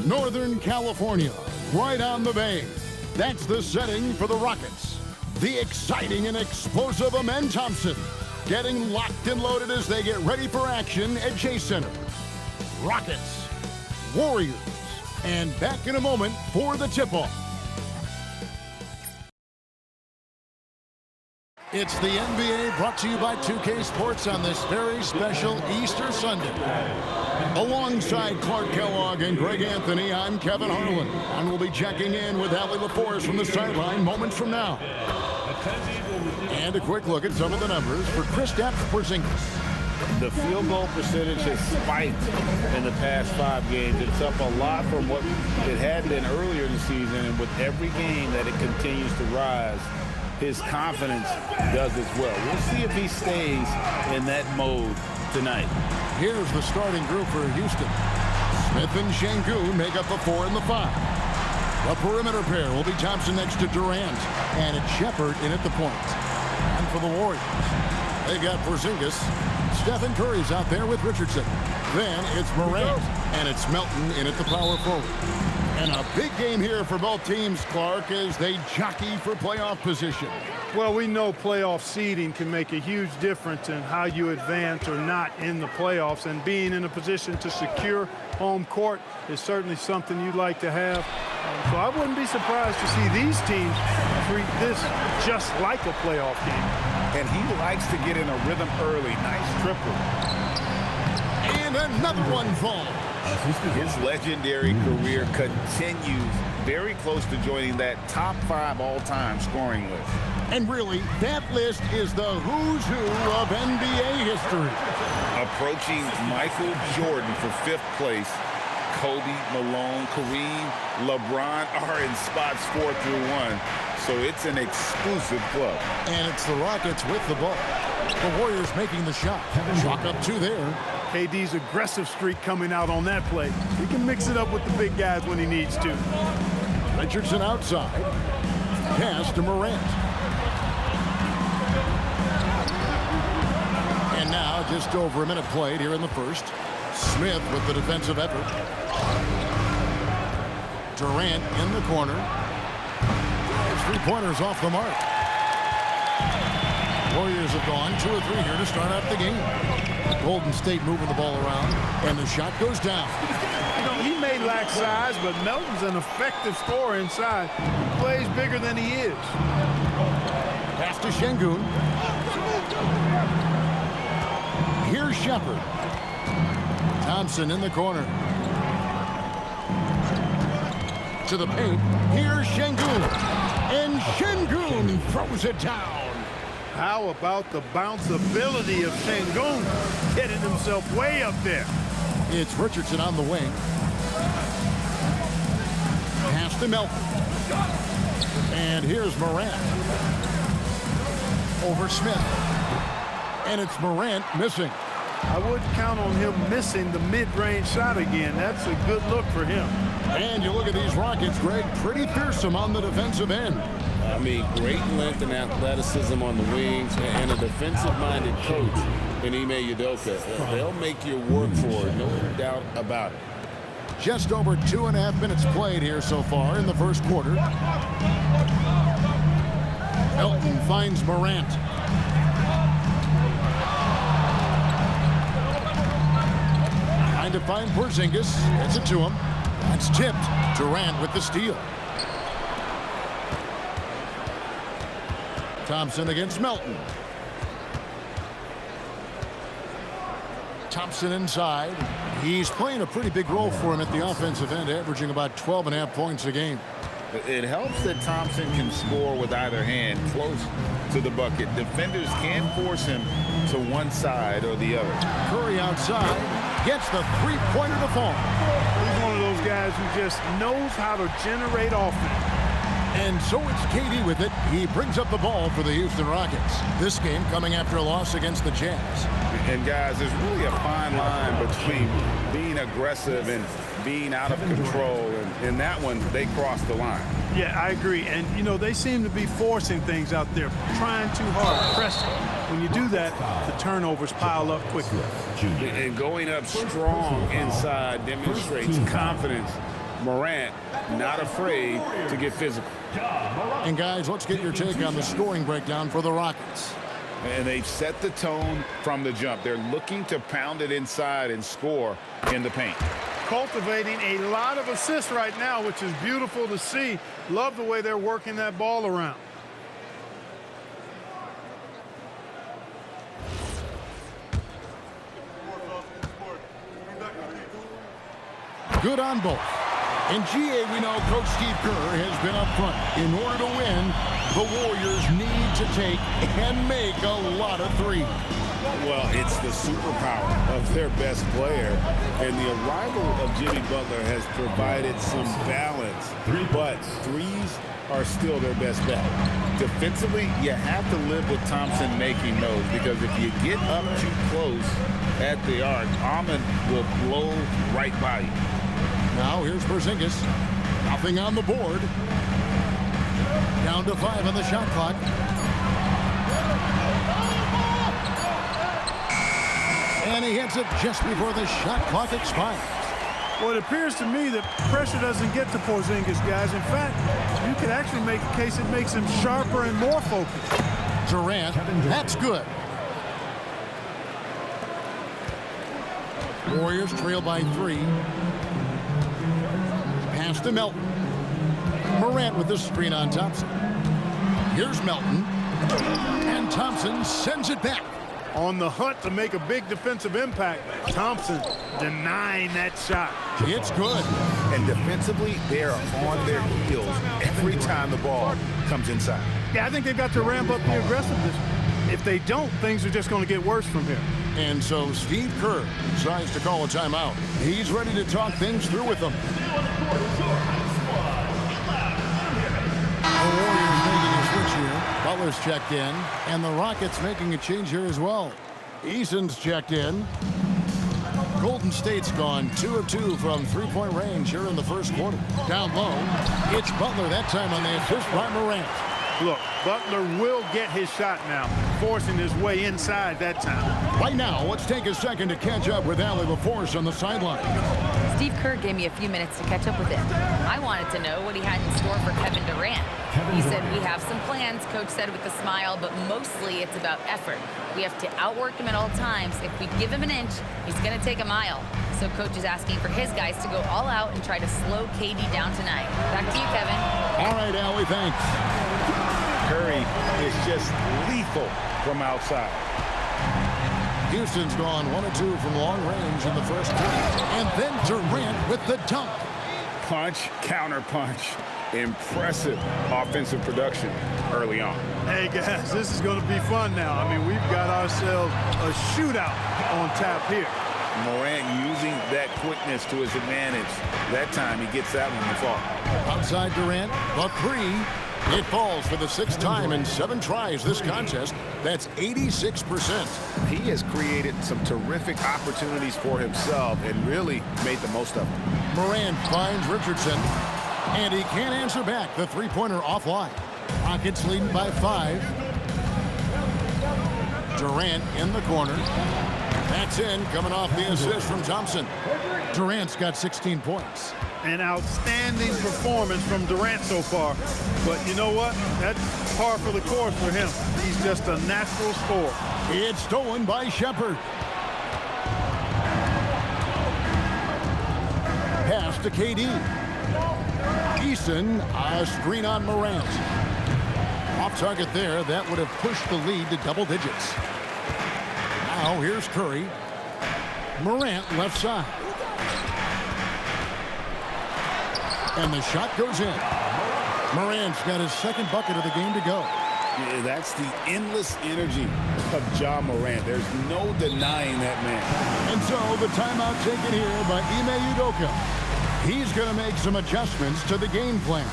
Northern California, right on the bay. That's the setting for the Rockets. The exciting and explosive Amen Thompson getting locked and loaded as they get ready for action at Chase Center. Rockets, Warriors, and back in a moment for the tip-off. It's the NBA brought to you by 2K Sports on this very special Easter Sunday. Alongside Clark Kellogg and Greg Anthony, I'm Kevin Harlan, and we'll be checking in with Allie LaForce from the sideline moments from now. And a quick look at some of the numbers for Kristaps Porzingis. The field goal percentage has spiked in the past 5 games. It's up a lot from what it had been earlier in the season, and with every game that it continues to rise, his confidence does as well. We'll see if he stays in that mode tonight. Here's the starting group for Houston. Smith and Şengün make up the 4 and the 5. The perimeter pair will be Thompson next to Durant, and it's Shepherd in at the point. And for the Warriors, they've got Porzingis. Stephen Curry's out there with Richardson. Then it's Morant, and it's Melton in at the power forward. And a big game here for both teams, Clark, as they jockey for playoff position. Well, we know playoff seeding can make a huge difference in how you advance or not in the playoffs, and being in a position to secure home court is certainly something you'd like to have. So I wouldn't be surprised to see these teams treat this just like a playoff game. And he likes to get in a rhythm early. Nice triple. And another one falls. His legendary career continues very close to joining that top 5 all-time scoring list. And really, that list is the who's who of NBA history. Approaching Michael Jordan for 5th place. Kobe, Malone, Kareem, LeBron are in spots 4 through 1. So it's an exclusive club. And it's the Rockets with the ball. The Warriors making the shot. Chalk up 2 there. KD's aggressive streak coming out on that play. He can mix it up with the big guys when he needs to. Richardson outside. Pass to Morant. And now just over a minute played here in the first. Smith with the defensive effort. Durant in the corner. 3-pointers off the mark. Warriors have gone 2 or 3 here to start out the game. Golden State moving the ball around, and the shot goes down. You know, he may lack size, but Melton's an effective scorer inside. He plays bigger than he is. Pass to Şengün. Here's Shepherd. Thompson in the corner. To the paint. Here's Şengün. And Şengün throws it down. How about the bounceability of Şengün, getting himself way up there? It's Richardson on the wing. Pass to Melton. And here's Morant. Over Smith. And it's Morant missing. I wouldn't count on him missing the mid-range shot again. That's a good look for him. And you look at these Rockets, Greg, pretty fearsome on the defensive end. I mean, great length and athleticism on the wings, and a defensive-minded coach in Ime Udoka. They'll make you work for it, no doubt about it. Just over 2.5 minutes played here so far in the first quarter. Melton finds Morant. Trying to find Porzingis. Gets it to him. That's tipped. Durant with the steal. Thompson against Melton. Thompson inside. He's playing a pretty big role for him at the offensive end, averaging about 12.5 points a game. It helps that Thompson can score with either hand close to the bucket. Defenders can force him to one side or the other. Curry outside. Gets the three-pointer to fall. He's one of those guys who just knows how to generate offense. And so it's KD with it. He brings up the ball for the Houston Rockets. This game coming after a loss against the Jazz. And guys, there's really a fine line between being aggressive and being out of control. And in that one, they crossed the line. Yeah, I agree. And, you know, they seem to be forcing things out there, trying too hard, pressing. When you do that, the turnovers pile up quickly. And going up strong inside demonstrates confidence Morant not afraid to get physical. And guys, let's get your take on the scoring breakdown for the Rockets. And they've set the tone from the jump. They're looking to pound it inside and score in the paint. Cultivating a lot of assists right now, which is beautiful to see. Love the way they're working that ball around. Good on both. In GA, we know Coach Steve Kerr has been up front. In order to win, the Warriors need to take and make a lot of threes. Well, it's the superpower of their best player. And the arrival of Jimmy Butler has provided some balance. But threes are still their best bet. Defensively, you have to live with Thompson making those, because if you get up too close at the arc, Ahmed will blow right by you. Now here's Porzingis. Nothing on the board. Down to 5 on the shot clock. And he hits it just before the shot clock expires. Well, it appears to me that pressure doesn't get to Porzingis, guys. In fact, you could actually make a case it makes him sharper and more focused. Durant, that's good. Warriors trail by 3. Pass to Melton. Morant with the screen on Thompson. Here's Melton. And Thompson sends it back. On the hunt to make a big defensive impact. Thompson denying that shot. It's good. And defensively, they are on their heels every time the ball comes inside. Yeah, I think they've got to ramp up the aggressiveness. If they don't, things are just going to get worse from here. And so Steve Kerr decides to call a timeout. He's ready to talk things through with them. The Warriors making a switch here. Butler's checked in. And the Rockets making a change here as well. Eason's checked in. Golden State's gone 2 of 2 from three-point range here in the first quarter. Down low, it's Butler that time on the assist by Morant. Look, Butler will get his shot now, forcing his way inside that time. Right now, let's take a second to catch up with Allie LaForce on the sideline. Steve Kerr gave me a few minutes to catch up with him. I wanted to know what he had in store for Kevin Durant. He said, we have some plans, Coach said with a smile, but mostly it's about effort. We have to outwork him at all times. If we give him an inch, he's going to take a mile. So Coach is asking for his guys to go all out and try to slow KD down tonight. Back to you, Kevin. All right, Allie, thanks. Curry is just lethal from outside. Houston's gone 1 of 2 from long range in the first quarter. And then Durant with the dunk. Punch, counter punch. Impressive offensive production early on. Hey, guys, this is going to be fun now. I mean, we've got ourselves a shootout on tap here. Morant using that quickness to his advantage. That time he gets out on the fall. Outside Durant, the 3. It falls for the 6th time in 7 tries this contest. That's 86%. He has created some terrific opportunities for himself and really made the most of them. Morant finds Richardson, and he can't answer back. The three-pointer offline. Rockets leading by 5. Durant in the corner. That's in, coming off the assist from Thompson. Durant's got 16 points. An outstanding performance from Durant so far. But you know what? That's par for the course for him. He's just a natural scorer. It's stolen by Shepherd. Pass to KD. Eason, a screen on Morant. Off target there. That would have pushed the lead to double digits. Now here's Curry. Morant left side. And the shot goes in. Morant's got his 2nd bucket of the game to go. Yeah, that's the endless energy of Ja Morant. There's no denying that man. And so the timeout taken here by Ime Udoka. He's going to make some adjustments to the game plan.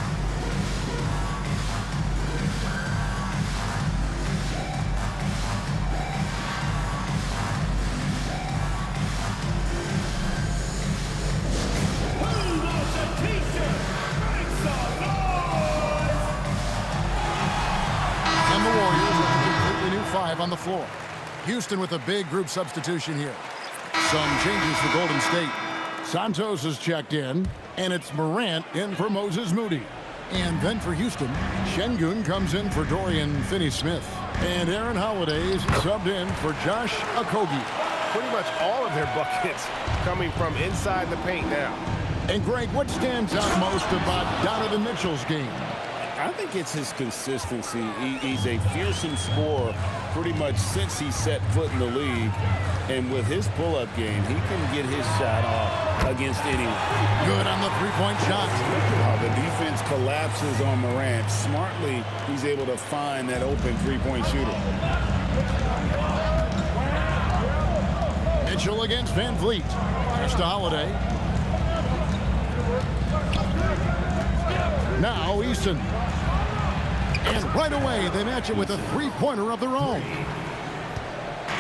On the floor. Houston with a big group substitution here. Some changes for Golden State. Santos is checked in. And it's Morant in for Moses Moody. And then for Houston, Şengün comes in for Dorian Finney-Smith. And Aaron Holiday's subbed in for Josh Okogie. Pretty much all of their buckets coming from inside the paint now. And Greg, what stands out most about Donovan Mitchell's game? I think it's his consistency. He's a fearsome scorer pretty much since he set foot in the league. And with his pull-up game, he can get his shot off against anyone. Good on the three-point shot. The defense collapses on Morant. Smartly, he's able to find that open three-point shooter. Mitchell against Van Vliet. Here's to Holiday. Now Eason. And right away, they match it with a three-pointer of their own.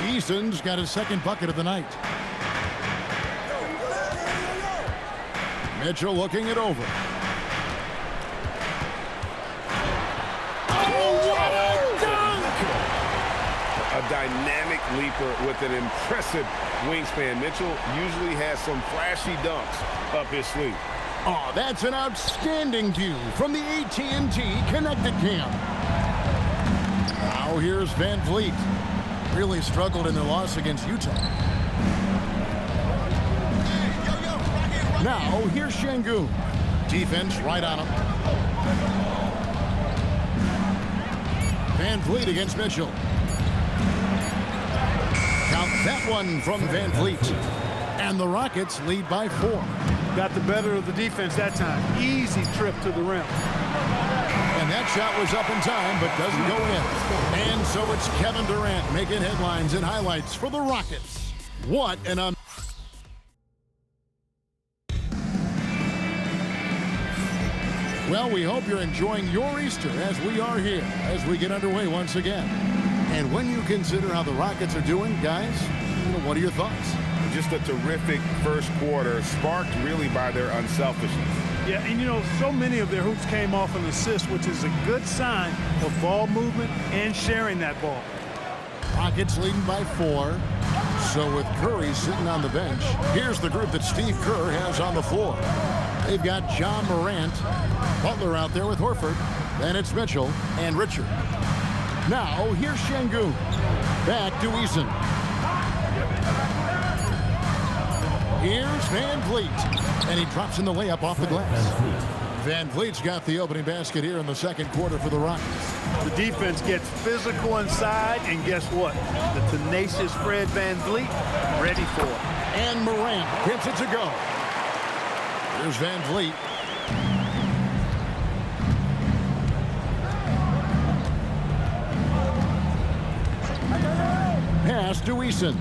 Eason's got his second bucket of the night. Mitchell looking it over. Oh, what a dunk! A dynamic leaper with an impressive wingspan. Mitchell usually has some flashy dunks up his sleeve. Oh, that's an outstanding view from the AT&T Connected Cam. Now here's Van Vliet. Really struggled in their loss against Utah. Now here's Şengün. Defense right on him. Van Vliet against Mitchell. Count that one from Van Vliet. And the Rockets lead by 4. Got the better of the defense that time. Easy trip to the rim. And that shot was up in time, but doesn't go in. And so it's Kevin Durant making headlines and highlights for the Rockets. What an Well, we hope you're enjoying your Easter as we are here, as we get underway once again. And when you consider how the Rockets are doing, guys, what are your thoughts? Just a terrific first quarter, sparked really by their unselfishness. Yeah, and so many of their hoops came off an assist, which is a good sign of ball movement and sharing that ball. Rockets leading by 4. So with Curry sitting on the bench, here's the group that Steve Kerr has on the floor. They've got John Morant, Butler out there with Horford, then it's Mitchell and Richard. Now here's Şengün. Back to Eason. Here's Van Vliet, and he drops in the layup off the glass. Van Vliet's got the opening basket here in the second quarter for the Rockets. The defense gets physical inside, and guess what? The tenacious Fred Van Vliet ready for it. And Morant gets it to go. Here's Van Vliet. Pass to Eason.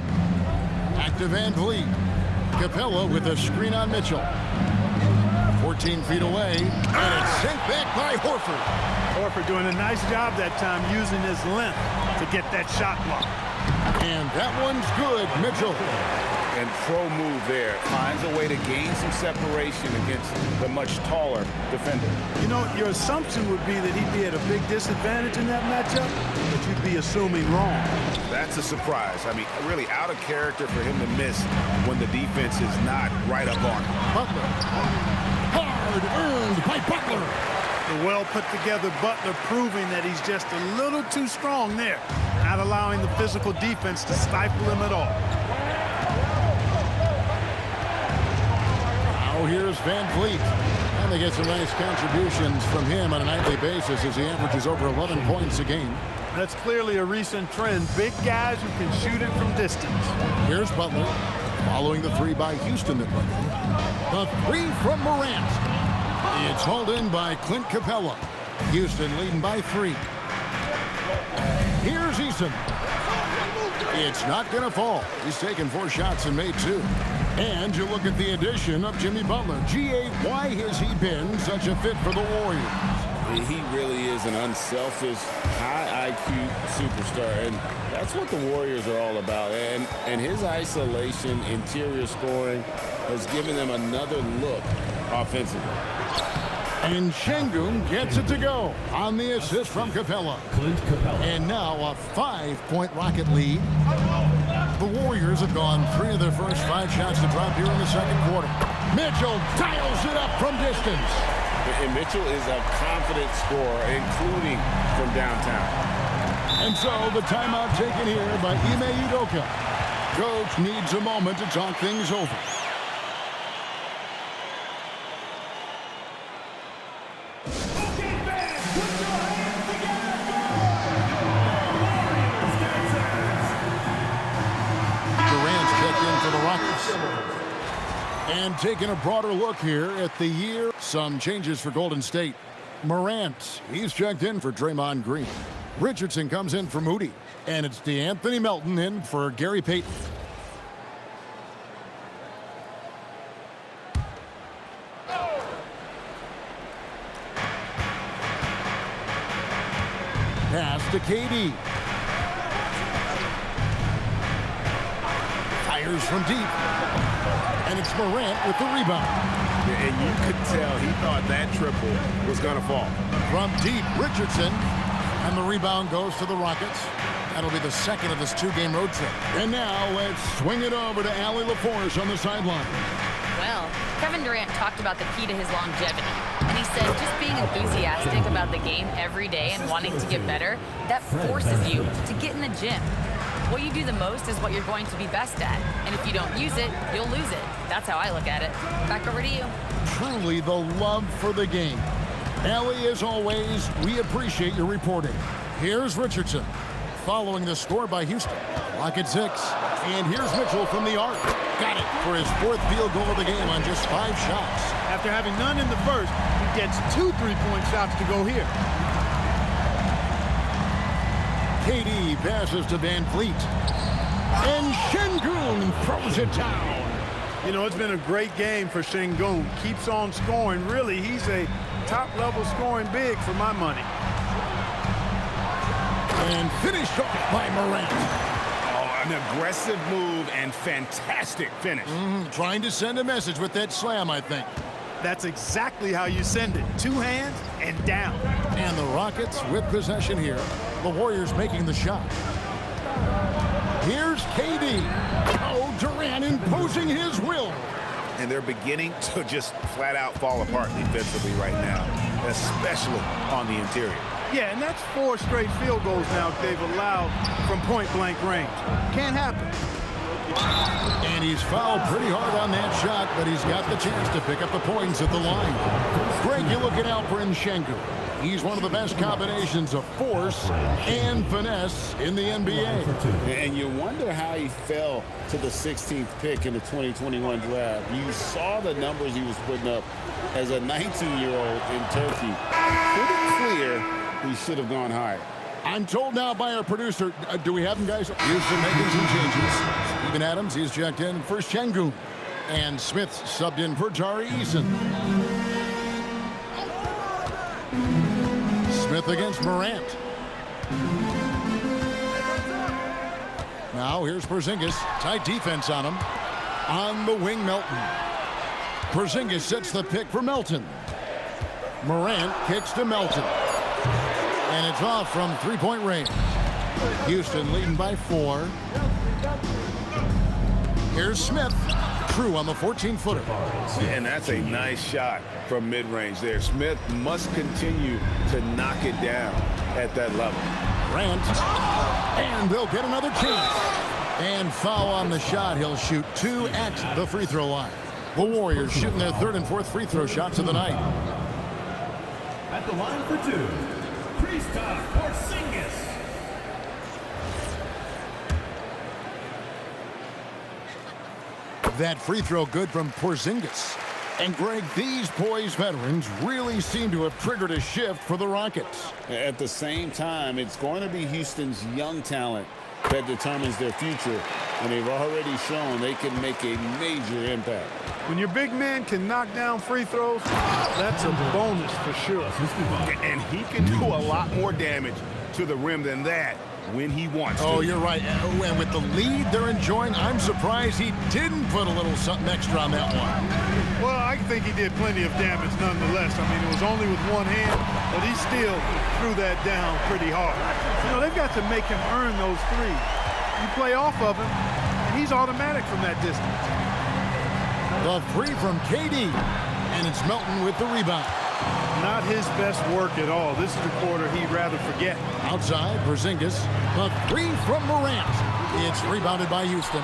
Back to Van Vliet. Capella with a screen on Mitchell. 14 feet away, and it's sent back by Horford. Horford doing a nice job that time using his length to get that shot block. And that one's good, Mitchell. And pro move there. Finds a way to gain some separation against the much taller defender. Your assumption would be that he'd be at a big disadvantage in that matchup, but you'd be assuming wrong. That's a surprise. I mean, really out of character for him to miss when the defense is not right up on him. Butler. Hard earned by Butler. The well-put-together Butler proving that he's just a little too strong there, not allowing the physical defense to stifle him at all. Now here's Van Vliet. And they get some nice contributions from him on a nightly basis as he averages over 11 points a game. That's clearly a recent trend. Big guys who can shoot it from distance. Here's Butler, following the three by Houston that went in. The three from Morant. It's hauled in by Clint Capella. Houston leading by 3. Here's Eason. It's not going to fall. He's taken 4 shots and made 2. And you look at the addition of Jimmy Butler. G.A., why has he been such a fit for the Warriors? He really is an unselfish, high IQ superstar, and that's what the Warriors are all about. And his isolation, interior scoring has given them another look offensively. And Şengün gets it to go on the assist from Capella. And now a 5-point Rocket lead. The Warriors have gone 3 of their first 5 shots to drop here in the second quarter. Mitchell dials it up from distance. And Mitchell is a confident scorer, including from downtown. And so the timeout taken here by Ime Udoka. Coach needs a moment to talk things over. Durant's checked in for the Rockets. And taking a broader look here at the year, some changes for Golden State. Morant, he's checked in for Draymond Green. Richardson comes in for Moody. And it's DeAnthony Melton in for Gary Payton. Pass to KD. Fires from deep. And it's Morant with the rebound. And you could tell he thought that triple was going to fall. From deep, Richardson. And the rebound goes to the Rockets. That'll be the second of this two-game road trip. And now let's swing it over to Allie LaForce on the sideline. Well, Kevin Durant talked about the key to his longevity. And he said just being enthusiastic about the game every day and wanting to get better, that forces you to get in the gym. What you do the most is what you're going to be best at. And if you don't use it, you'll lose it. That's how I look at it. Back over to you. Truly the love for the game. Allie, as always, we appreciate your reporting. Here's Richardson. Following the score by Houston. Lock at 6. And here's Mitchell from the arc. Got it for his fourth field goal of the game on just 5 shots. After having none in the first, he gets 2 3-point shots to go here. KD passes to Van Fleet. And Şengün throws it down. You know, it's been a great game for Şengün. Keeps on scoring. Really, he's a top-level scoring big for my money. And finished off by Morant. Oh, an aggressive move and fantastic finish. Trying to send a message with that slam, I think. That's exactly how you send it. 2 hands and down. And the Rockets with possession here. The Warriors making the shot. Here's KD. Oh, Durant imposing his will. And they're beginning to just flat out fall apart defensively right now, especially on the interior. Yeah, and that's 4 straight field goals now they've allowed from point-blank range. Can't happen. And he's fouled pretty hard on that shot, but he's got the chance to pick up the points at the line. Greg, you look at Alperen Şengün. He's one of the best combinations of force and finesse in the NBA. And you wonder how he fell to the 16th pick in the 2021 draft. You saw the numbers he was putting up as a 19-year-old in Turkey. Pretty clear he should have gone higher. I'm told now by our producer, do we have him, guys? Houston making some changes. Steven Adams, he's checked in for Şengün. And Smith subbed in for Tari Eason. Smith against Morant. Now here's Porzingis. Tight defense on him. On the wing, Melton. Porzingis sets the pick for Melton. Morant kicks to Melton. And it's off from 3-point range. Houston leading by 4. Here's Smith. Crew on the 14-footer. And that's a nice shot from mid-range there. Smith must continue to knock it down at that level. Grant. And they'll get another chance. And foul on the shot. He'll shoot 2 at the free throw line. The Warriors shooting their 3rd and 4th free throw shots of the night. At the line for 2, Kristaps Porzingis. That free throw good from Porzingis. And Greg, these poised veterans really seem to have triggered a shift for the Rockets. At the same time, it's going to be Houston's young talent that determines their future, and they've already shown they can make a major impact. When your big man can knock down free throws, that's a bonus for sure. And he can do a lot more damage to the rim than that when he wants to. Oh, you're right. And with the lead they're enjoying, I'm surprised he didn't put a little something extra on that one. Well, I think he did plenty of damage nonetheless. I mean, it was only with one hand, but he still threw that down pretty hard. You know, they've got to make him earn those threes. You play off of him, and he's automatic from that distance. The three from KD. And it's Melton with the rebound. Not his best work at all. This is the quarter he'd rather forget. Outside, Porzingis. The three from Morant. It's rebounded by Houston.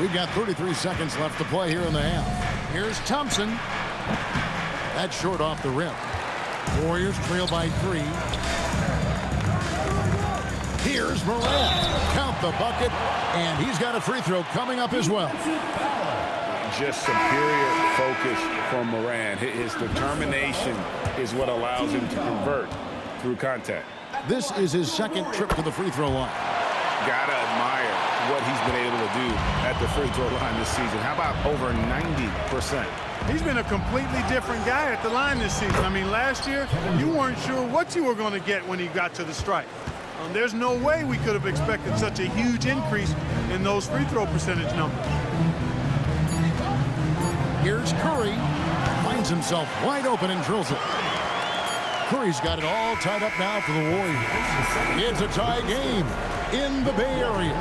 We've got 33 seconds left to play here in the half. Here's Thompson. That's short off the rim. Warriors trail by 3. Here's Morant. Count the bucket. And he's got a free throw coming up as well. Just superior focus from Morant. His determination is what allows him to convert through contact. This is his second trip to the free throw line. Gotta admire what he's been able to do at the free throw line this season. How about over 90%? He's been a completely different guy at the line this season. I mean, last year, you weren't sure what you were going to get when he got to the stripe. There's no way we could have expected such a huge increase in those free throw percentage numbers. Here's Curry. Finds himself wide open and drills it. Curry's got it all tied up now for the Warriors. It's a tie game in the Bay Area.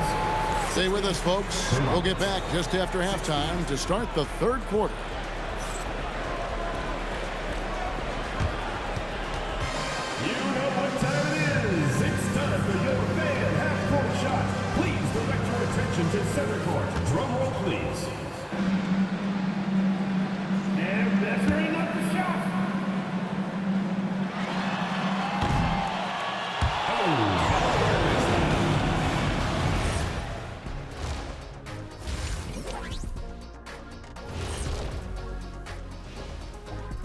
Stay with us, folks. We'll get back just after halftime to start the third quarter. You know what time it is. It's time for your fan half-court shot. Please direct your attention to center court. Drum roll, please. And measuring up the shot.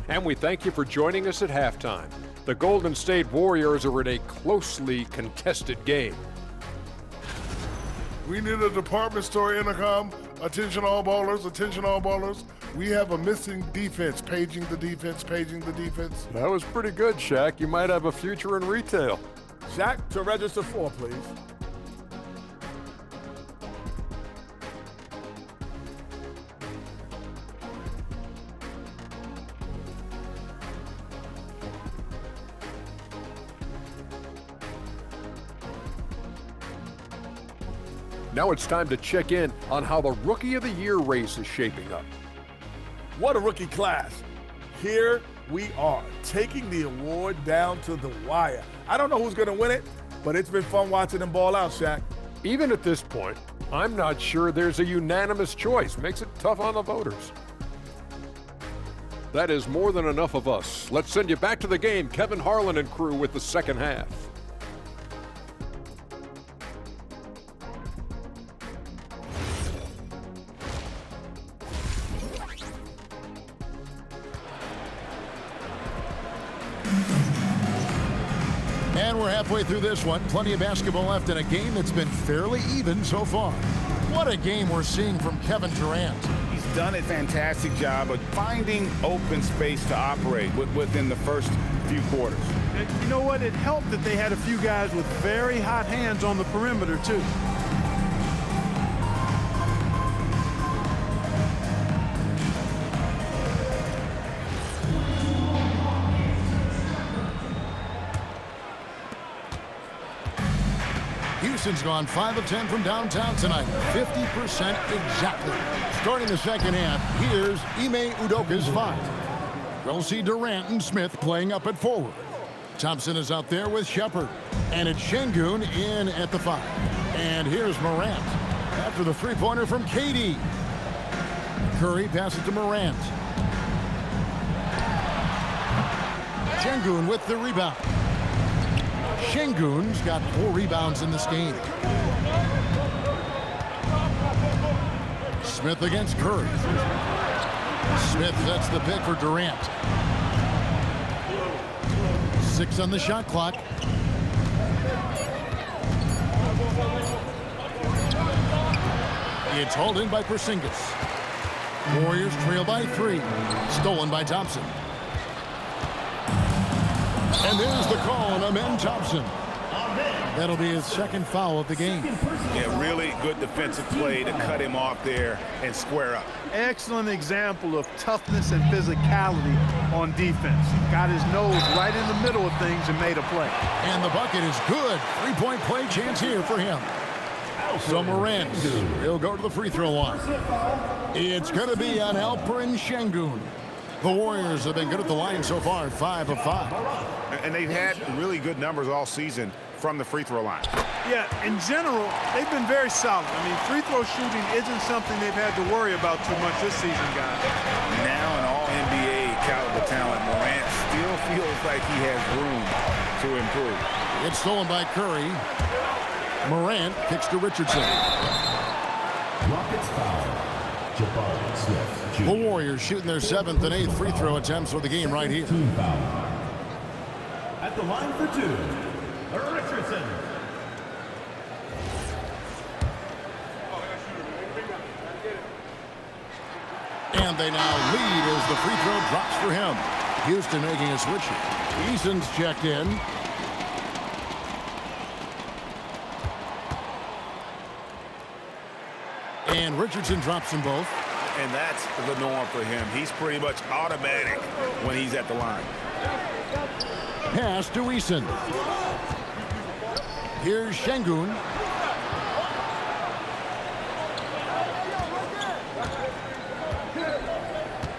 And we thank you for joining us at halftime. The Golden State Warriors are in a closely contested game. We need a department store intercom. Attention all ballers, attention all ballers. We have a missing defense. Paging the defense, paging the defense. That was pretty good, Shaq. You might have a future in retail. Shaq, to register 4, please. Now it's time to check in on how the Rookie of the Year race is shaping up. What a rookie class. Here we are, taking the award down to the wire. I don't know who's going to win it, but it's been fun watching them ball out, Shaq. Even at this point, I'm not sure there's a unanimous choice. Makes it tough on the voters. That is more than enough of us. Let's send you back to the game. Kevin Harlan and crew with the second half. And we're halfway through this one. Plenty of basketball left in a game that's been fairly even so far. What a game we're seeing from Kevin Durant. He's done a fantastic job of finding open space to operate within the first few quarters. And you know what? It helped that they had a few guys with very hot hands on the perimeter, too. Houston's gone 5 of 10 from downtown tonight. 50% exactly. Starting the second half, here's Ime Udoka's 5. We'll see Durant and Smith playing up at forward. Thompson is out there with Shepard. And it's Şengün in at the 5. And here's Morant. After the three-pointer from KD. Curry passes to Morant. Şengün with the rebound. Şengün's got 4 rebounds in this game. Smith against Curry. Smith sets the pick for Durant. 6 on the shot clock. It's hauled in by Porzingis. Warriors trail by 3. Stolen by Thompson. And there's the call on Amen Thompson. That'll be his second foul of the game. Yeah, really good defensive play to cut him off there and square up. Excellent example of toughness and physicality on defense. Got his nose right in the middle of things and made a play. And the bucket is good. 3-point play chance here for him. So Morant, he'll go to the free throw line. It's going to be on Alperen Sengun. The Warriors have been good at the line so far, 5 of 5. And they've had really good numbers all season from the free throw line. Yeah, in general, they've been very solid. I mean, free throw shooting isn't something they've had to worry about too much this season, guys. Now an all-NBA caliber talent, Morant still feels like he has room to improve. It's stolen by Curry. Morant kicks to Richardson. Rockets foul. Jabari Smith Jr. The Warriors shooting their 7th and 8th free throw attempts for the game right here. Team foul. At the line for 2, Richardson. And they now lead as the free throw drops for him. Houston making a switch here. Eason's checked in. And Richardson drops them both. And that's the norm for him. He's pretty much automatic when he's at the line. Pass to Eason. Here's Sengun.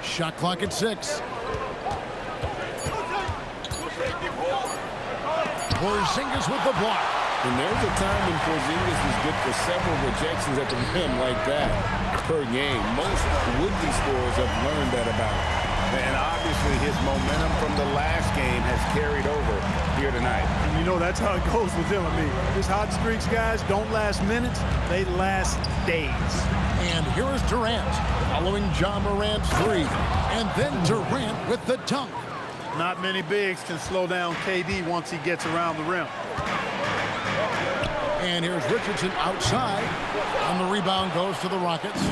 Shot clock at 6. Porzingis with the block. And there's a time when Porzingis is good for several rejections at the rim like that per game. Most would-be scorers have learned that about him. And obviously his momentum from the last game has carried over here tonight. And you know, that's how it goes with him. I mean, his hot streaks, guys, don't last minutes. They last days. And here is Durant following John Morant's 3. And then Durant with the dunk. Not many bigs can slow down KD once he gets around the rim. And here's Richardson outside. And the rebound goes to the Rockets.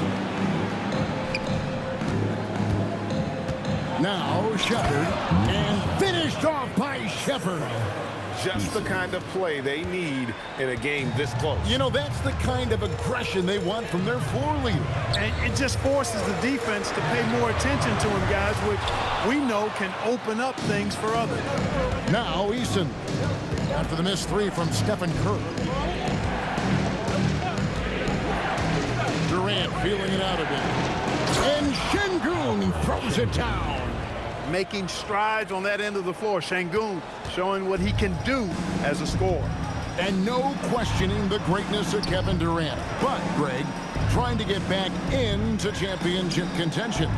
Now Shepherd. And finished off by Shepherd. Just the kind of play they need in a game this close. You know, that's the kind of aggression they want from their floor leader. And it just forces the defense to pay more attention to him, guys, which we know can open up things for others. Now Eason. After the missed 3 from Stephen Curry. Durant feeling it out a bit. And Sengun throws it down. Making strides on that end of the floor. Sengun showing what he can do as a scorer. And no questioning the greatness of Kevin Durant. But, Greg, trying to get back into championship contention.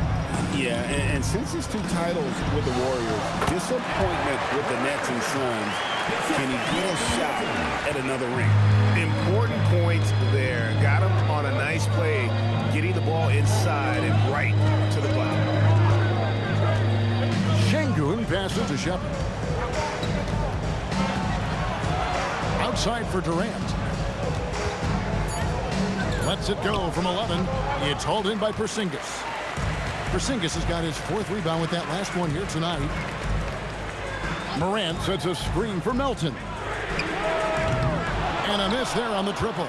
Yeah, and since his 2 titles with the Warriors, disappointment with the Nets and Suns, can he get a shot at another ring? Important points there. Got him on a nice play, getting the ball inside and right to the button. Sengun passes to Shepherd. Outside for Durant. Lets it go from 11. It's hauled in by Porzingis. Porzingis has got his 4th rebound with that last one here tonight. Morant sets a screen for Melton. And a miss there on the triple.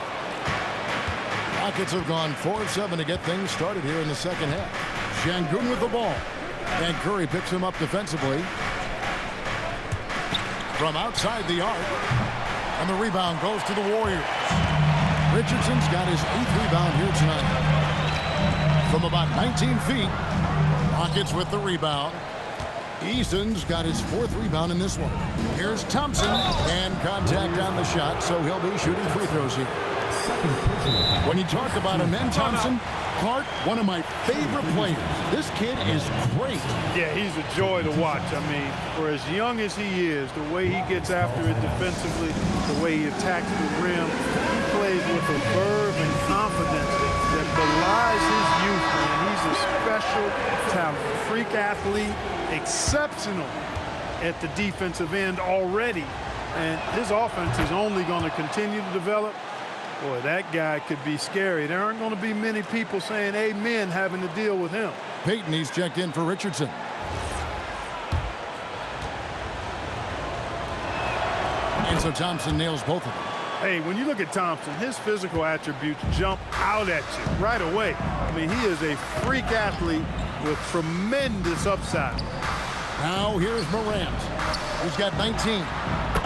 Rockets have gone 4 of 7 to get things started here in the second half. Sengun with the ball. And Curry picks him up defensively. From outside the arc. And the rebound goes to the Warriors. Richardson's got his 8th rebound here tonight. From about 19 feet. Rockets with the rebound. Eason's got his 4th rebound in this one. Here's Thompson. And contact on the shot, so he'll be shooting free throws here. When you talk about him, then Thompson, Clark, one of my favorite players. This kid is great. Yeah, he's a joy to watch. I mean, for as young as he is, the way he gets after it defensively, the way he attacks the rim, he plays with a verve and confidence that belies his youth, man. He's a special talent, freak athlete, exceptional at the defensive end already. And his offense is only going to continue to develop. Boy, that guy could be scary. There aren't going to be many people saying amen having to deal with him. Payton, he's checked in for Richardson. And so Thompson nails both of them. Hey, when you look at Thompson, his physical attributes jump out at you right away. I mean, he is a freak athlete with tremendous upside. Now here's Morant. He's got 19.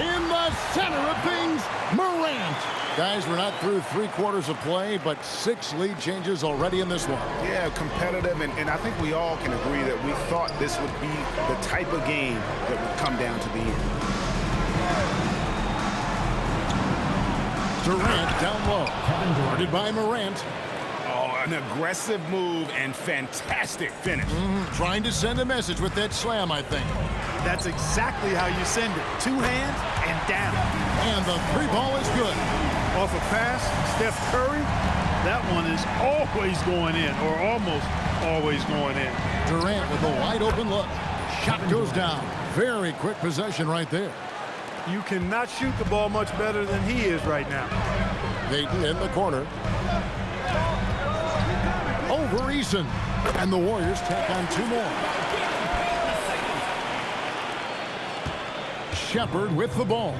In the center of things, Morant. Guys, we're not through 3 quarters of play, but 6 lead changes already in this one. Yeah, competitive, and I think we all can agree that we thought this would be the type of game that would come down to the end. Durant down low. Guarded by Morant. Oh, an aggressive move and fantastic finish. Trying to send a message with that slam, I think. That's exactly how you send it. 2 hands and down. And the 3 ball is good. Off a pass, Steph Curry, that one is always going in, or almost always going in. Durant with a wide open look. Shot goes down. Very quick possession right there. You cannot shoot the ball much better than he is right now. Dayton in the corner. Over Eason. And the Warriors tack on 2 more. Shepherd with the ball.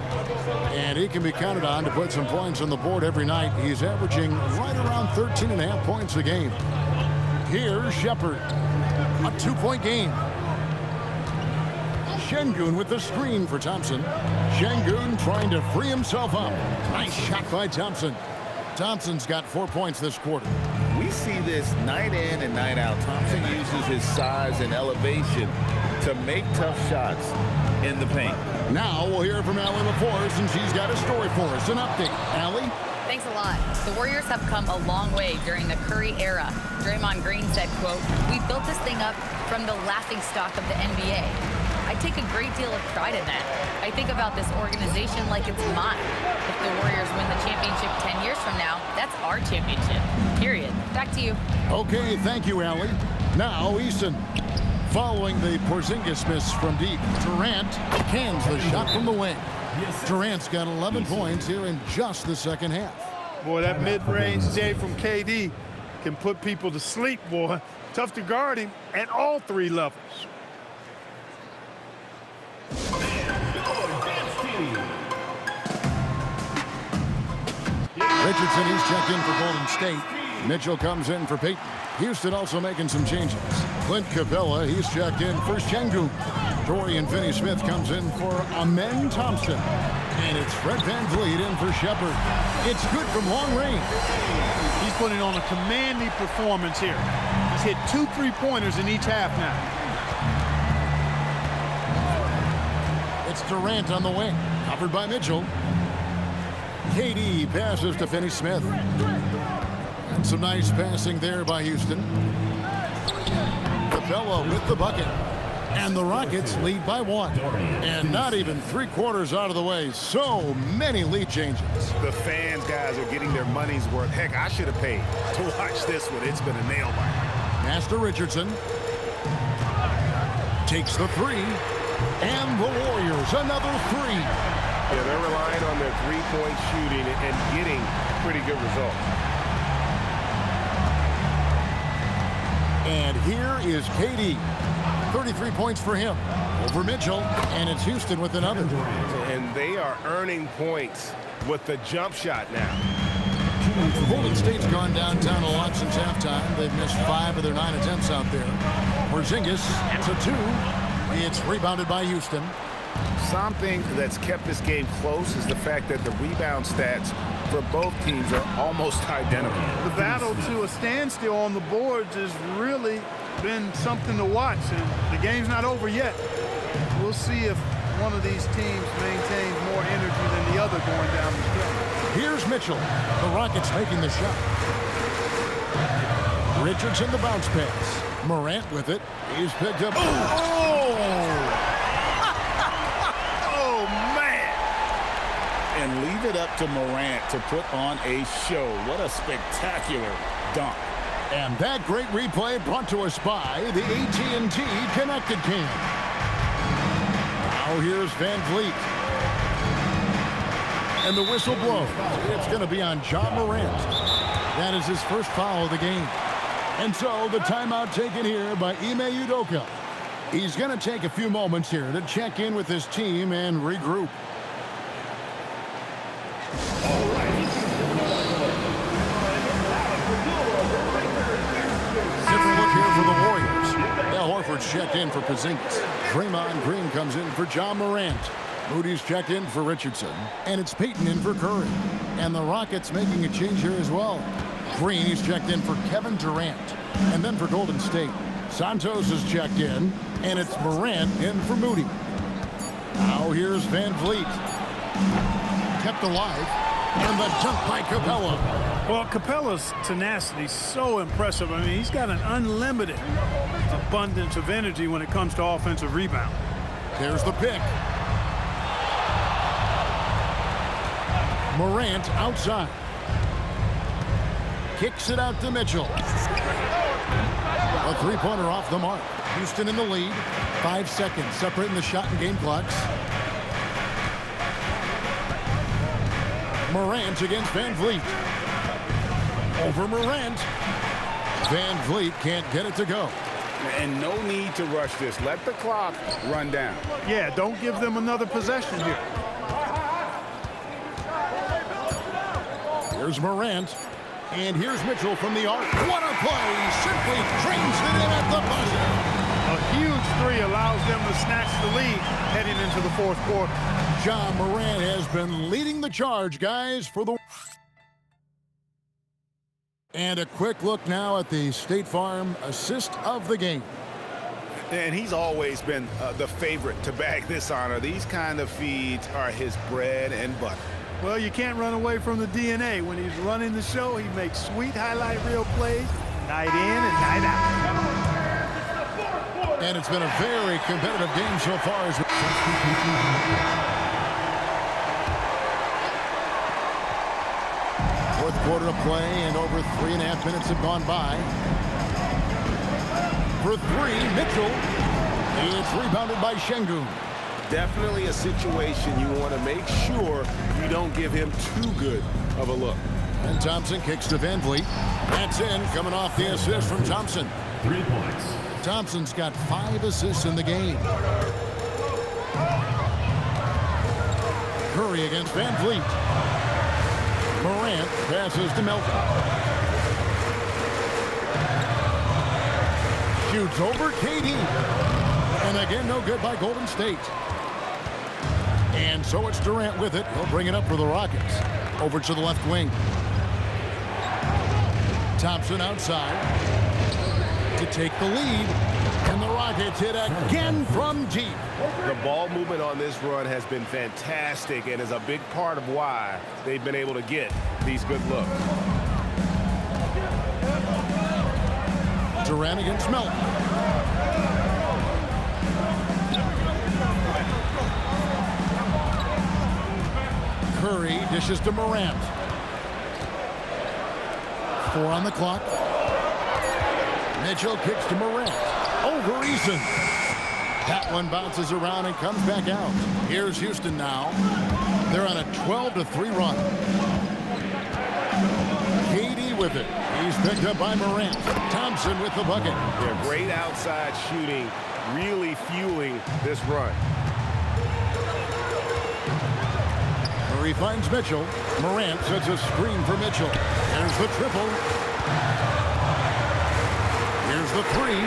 And he can be counted on to put some points on the board every night. He's averaging right around 13.5 points a game. Here's Shepherd. A 2-point game. Şengün with the screen for Thompson. Şengün trying to free himself up. Nice shot by Thompson. Thompson's got 4 points this quarter. We see this night in and night out. Thompson uses his size and elevation to make tough shots in the paint. Now we'll hear from Allie LaForce, and she's got a story for us. An update. Allie? Thanks a lot. The Warriors have come a long way during the Curry era. Draymond Green said, quote, "We built this thing up from the laughingstock of the NBA. I take a great deal of pride in that. I think about this organization like it's mine. If the Warriors win the championship 10 years from now, that's our championship. Period." Back to you. Okay, thank you, Allie. Now, Eason. Following the Porzingis miss from deep, Durant cans the shot from the wing. Durant's got 11 points here in just the second half. Boy, that mid-range J from KD can put people to sleep, boy. Tough to guard him at all 3 levels. Richardson, he's checked in for Golden State. Mitchell comes in for Peyton. Houston also making some changes. Clint Capella, he's checked in for Şengün. Dorian Finney-Smith comes in for Amen Thompson. And it's Fred VanVleet in for Shepherd. It's good from long range. He's putting on a commanding performance here. He's hit 2 3-pointers in each half now. It's Durant on the wing, covered by Mitchell. KD passes to Finney-Smith. And some nice passing there by Houston. Capella with the bucket. And the Rockets lead by 1. And not even 3 quarters out of the way. So many lead changes. The fans, guys, are getting their money's worth. Heck, I should have paid to watch this one. It's been a nail biter. Master Richardson takes the 3. And the Warriors, another 3. Yeah, they're relying on their 3-point shooting and getting pretty good results. And here is KD. 33 points for him over Mitchell, and it's Houston with another. And they are earning points with the jump shot now. Golden State's gone downtown a lot since halftime. They've missed 5 of their 9 attempts out there. Porzingis, it's a 2. It's rebounded by Houston. Something that's kept this game close is the fact that the rebound stats for both teams are almost identical. The battle to a standstill on the boards has really been something to watch, and the game's not over yet. We'll see if one of these teams maintains more energy than the other going down the stretch. Here's Mitchell. The Rockets making the shot. Richardson the bounce pass. Morant with it. He's picked up. Oh, man! And leave it up to Morant to put on a show. What a spectacular dunk. And that great replay brought to us by the AT&T Connected Cam. Now here's VanVleet. And the whistle blows. It's going to be on Ja Morant. That is his first foul of the game. And so the timeout taken here by Ime Udoka. He's going to take a few moments here to check in with his team and regroup. Different look here for the Warriors. Al Horford's checked in for Porzingis. Draymond Green comes in for Ja Morant. Moody's checked in for Richardson, and it's Payton in for Curry. And the Rockets making a change here as well. Green, he's checked in for Kevin Durant. And then for Golden State, Santos is checked in, and it's Morant in for Moody. Now here's Van Vliet. Kept alive, and the dunk by Capella. Well, Capella's tenacity is so impressive. I mean, he's got an unlimited abundance of energy when it comes to offensive rebound. There's the pick. Morant outside. Kicks it out to Mitchell. A three-pointer off the mark. Houston in the lead. 5 seconds separating the shot and game clocks. Morant against Van Vliet. Over Morant. Van Vliet can't get it to go. And no need to rush this. Let the clock run down. Yeah, don't give them another possession here. Here's Morant. And here's Mitchell from the arc. What a play! Simply drains it in at the buzzer. A huge three allows them to snatch the lead heading into the fourth quarter. Ja Morant has been leading the charge, guys, for the... And a quick look now at the State Farm assist of the game. And he's always been the favorite to bag this honor. These kind of feeds are his bread and butter. Well, you can't run away from the DNA. When he's running the show, he makes sweet highlight reel plays night in and night out. And it's been a very competitive game so far. Fourth quarter of play, and over 3.5 minutes have gone by. For three, Mitchell. It's rebounded by Şengün. Definitely a situation you want to make sure you don't give him too good of a look. And Thompson kicks to Van Vliet. That's in, coming off the assist from Thompson. 3 points. Thompson's got 5 assists in the game. Curry against Van Vliet. Morant passes to Melton. Shoots over KD. And again, no good by Golden State. And so it's Durant with it. He'll bring it up for the Rockets. Over to the left wing. Thompson outside to take the lead. And the Rockets hit again from deep. The ball movement on this run has been fantastic and is a big part of why they've been able to get these good looks. Durant against Melton. Curry dishes to Morant. 4 on the clock. Mitchell kicks to Morant. Over Eason. That one bounces around and comes back out. Here's Houston now. They're on a 12-3 run. KD with it. He's picked up by Morant. Thompson with the bucket. Yeah, great outside shooting, really fueling this run. Murray finds Mitchell. Morant sets a screen for Mitchell. There's the triple. Here's the three.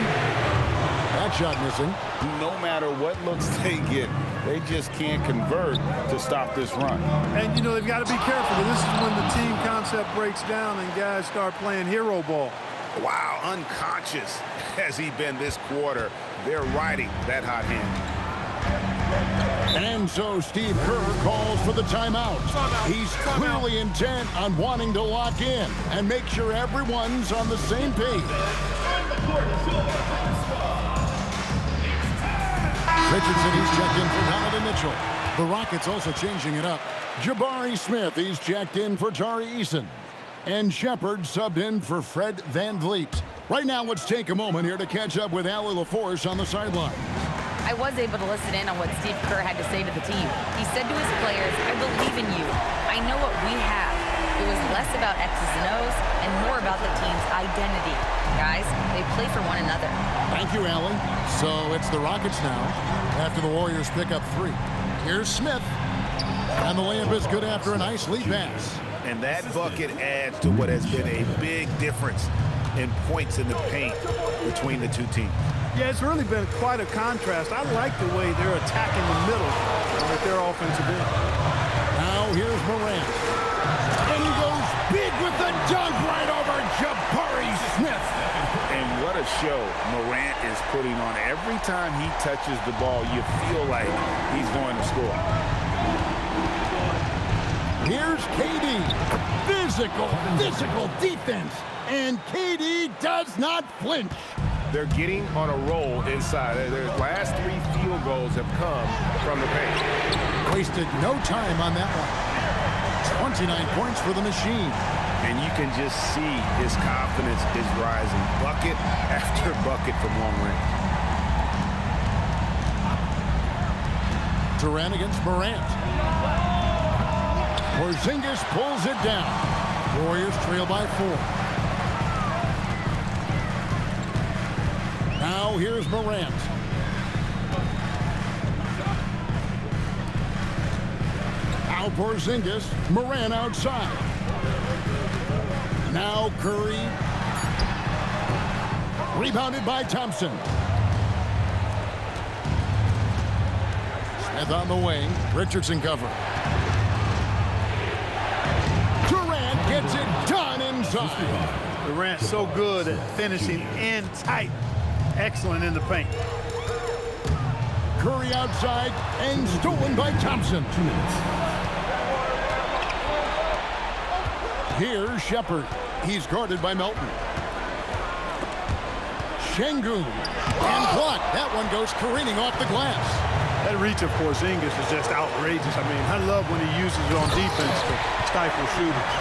That shot missing. No matter what looks they get, they just can't convert to stop this run. And, you know, they've got to be careful. This is when the team concept breaks down and guys start playing hero ball. Wow, unconscious has he been this quarter. They're riding that hot hand. And so Steve Kerr calls for the timeout. He's clearly intent on wanting to lock in and make sure everyone's on the same page. Richardson, he's checked in for Donovan Mitchell. The Rockets also changing it up. Jabari Smith, he's checked in for Tari Eason. And Shepard subbed in for Fred Van Vliet. Right now, let's take a moment here to catch up with Allie LaForce on the sideline. I was able to listen in on what Steve Kerr had to say to the team. He said to his players, I believe in you. I know what we have. It was less about X's and O's and more about the team's identity. Guys, they play for one another. Thank you, Allie. So it's the Rockets now after the Warriors pick up 3. Here's Smith. And the layup is good after a nice lead pass. And that bucket adds to what has been a big difference in points in the paint between the two teams. Yeah, it's really been quite a contrast. I like the way they're attacking the middle with their offensive end. Now here's Morant. And he goes big with the dunk right over Jabari Smith. And what a show Morant is putting on. Every time he touches the ball, you feel like he's going to score. Here's KD. Physical defense. And KD does not flinch. They're getting on a roll inside. Their last 3 field goals have come from the paint. Wasted no time on that one. 29 points for the machine. And you can just see his confidence is rising. Bucket after bucket from long range. Durant against Morant. Porzingis pulls it down. Warriors trail by 4. Now here's Morant. Now Porzingis. Morant outside. Now Curry. Rebounded by Thompson. Smith on the wing. Richardson cover. Durant gets it done inside. Durant so good at finishing in tight. Excellent in the paint. Curry outside and stolen by Thompson. 2 minutes. Here's Shepard. He's guarded by Melton. Şengün. And blocked. That one goes careening off the glass. That reach of Porzingis is just outrageous. I mean, I love when he uses it on defense to stifle shooters.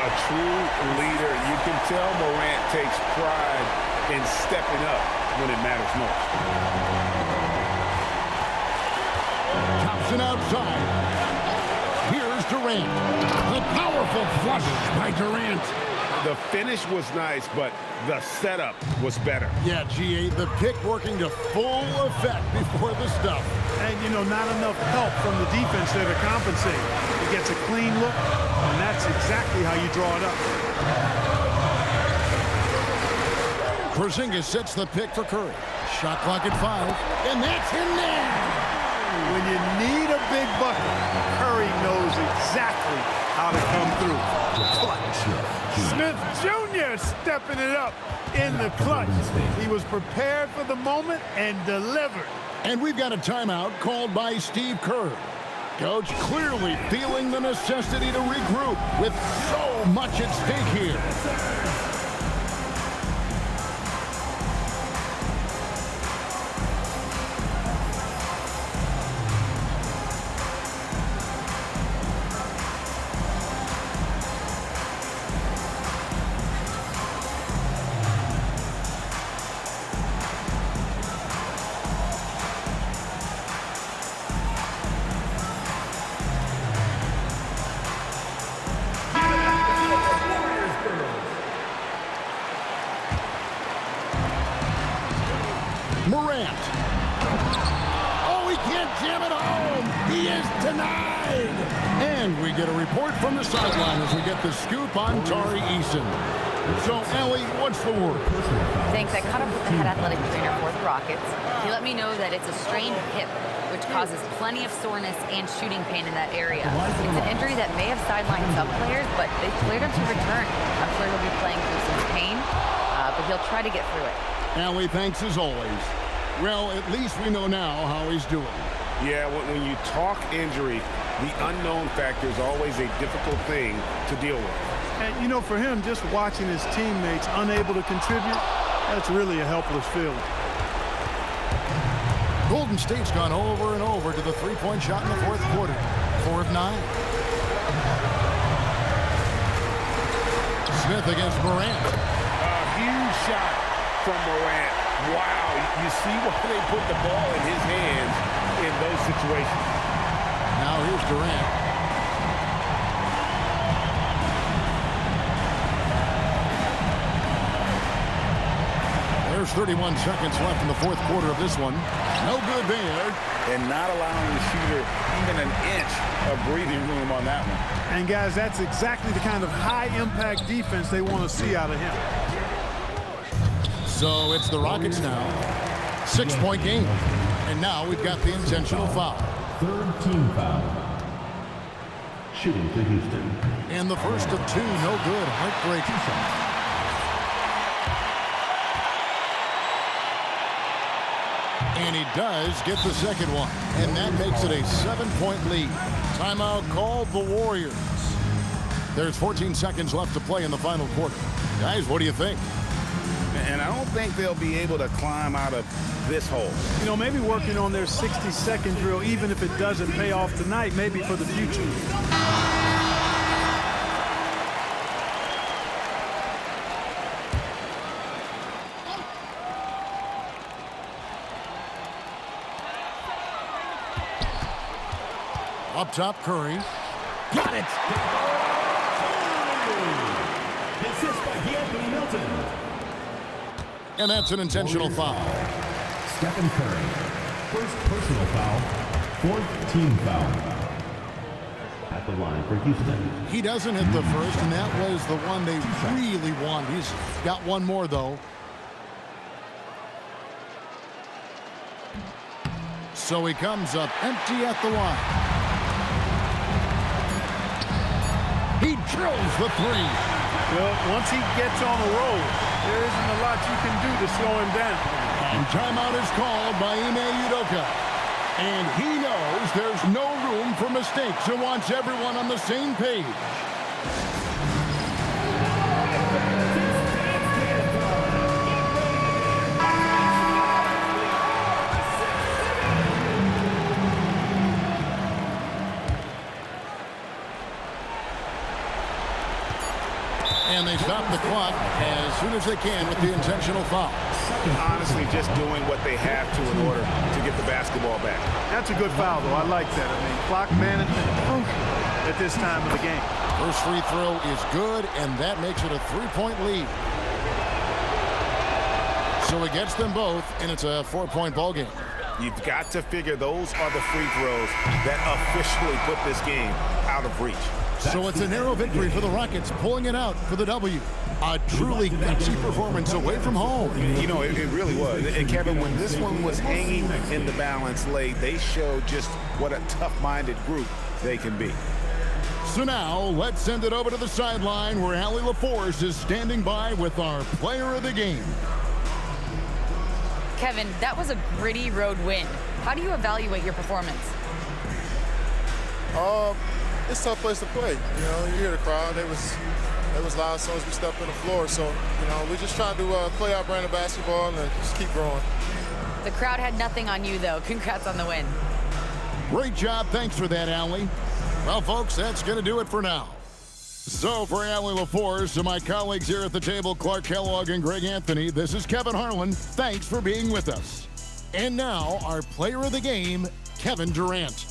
A true leader. You can tell Morant takes pride in stepping up when it matters most. Thompson outside. Here's Durant. The powerful flush by Durant. The finish was nice, but the setup was better. Yeah, G8, the pick working to full effect before the stuff. And, you know, not enough help from the defense there to compensate. He gets a clean look, and that's exactly how you draw it up. Porzingis sets the pick for Curry. Shot clock at 5, and that's in there. When you need a big bucket, Curry knows exactly how to come through. Smith Jr. stepping it up in the clutch. He was prepared for the moment and delivered. And we've got a timeout called by Steve Kerr. Coach clearly feeling the necessity to regroup with so much at stake here. Morant. Oh, he can't jam it home. He is denied. And we get a report from the sideline as we get the scoop on Tari Eason. So, Allie, what's the word? Thanks. I caught up with the head athletic trainer for the Rockets. He let me know that it's a strained hip, which causes plenty of soreness and shooting pain in that area. It's an injury that may have sidelined some players, but they've cleared him to return. I'm sure he'll be playing through some pain, but he'll try to get through it. Allie, thanks as always. Well, at least we know now how he's doing. Yeah, when you talk injury, the unknown factor is always a difficult thing to deal with. And, you know, for him, just watching his teammates unable to contribute, that's really a helpless feeling. Golden State's gone over and over to the three-point shot in the fourth quarter. 4 of 9. Smith against Morant. A huge shot from Morant. Wow, you see why they put the ball in his hands in those situations. Now here's Durant. There's 31 seconds left in the fourth quarter of this one. No good there. And not allowing the shooter even an inch of breathing room on that one. And, guys, that's exactly the kind of high-impact defense they want to see out of him. So it's the Rockets now. 6-point game. And now we've got the intentional foul. Third team foul. Shooting to Houston. And the first of two, no good. Heartbreaking. And he does get the second one. And that makes it a 7-point lead. Timeout called the Warriors. There's 14 seconds left to play in the final quarter. Guys, what do you think? And I don't think they'll be able to climb out of this hole. You know, maybe working on their 60-second drill, even if it doesn't pay off tonight, maybe for the future. Up top, Curry. Got it! Assist by D'Anthony Melton. And that's an intentional foul. Stephen Curry. First personal foul. Fourth team foul. At the line for Houston. He doesn't hit the first, and that was the one they really want. He's got one more, though. So he comes up empty at the line. He drills the three. Well, once he gets on a roll, there isn't a lot you can do to slow him down. And timeout is called by Ime Udoka. And he knows there's no room for mistakes and wants everyone on the same page. And they stop the clock as soon as they can with the intentional foul. Honestly, just doing what they have to in order to get the basketball back. That's a good foul, though. I like that. I mean, clock management crucial at this time of the game. First free throw is good, and that makes it a 3-point lead. So he gets them both, and it's a 4-point ball game. You've got to figure those are the free throws that officially put this game out of reach. So it's a narrow victory for the Rockets, pulling it out for the W. A truly gutsy performance away from home. You know, it really was. And Kevin, when this one was hanging in the balance late, they showed just what a tough-minded group they can be. So now, let's send it over to the sideline where Allie LaForce is standing by with our player of the game. Kevin, that was a gritty road win. How do you evaluate your performance? It's a tough place to play. You know, you hear the crowd. They was loud as soon as we stepped on the floor. So, you know, we just trying to play our brand of basketball and just keep growing. The crowd had nothing on you, though. Congrats on the win. Great job. Thanks for that, Allie. Well, folks, that's going to do it for now. So for Allie LaForce and my colleagues here at the table, Clark Kellogg and Greg Anthony, this is Kevin Harlan. Thanks for being with us. And now, our player of the game, Kevin Durant.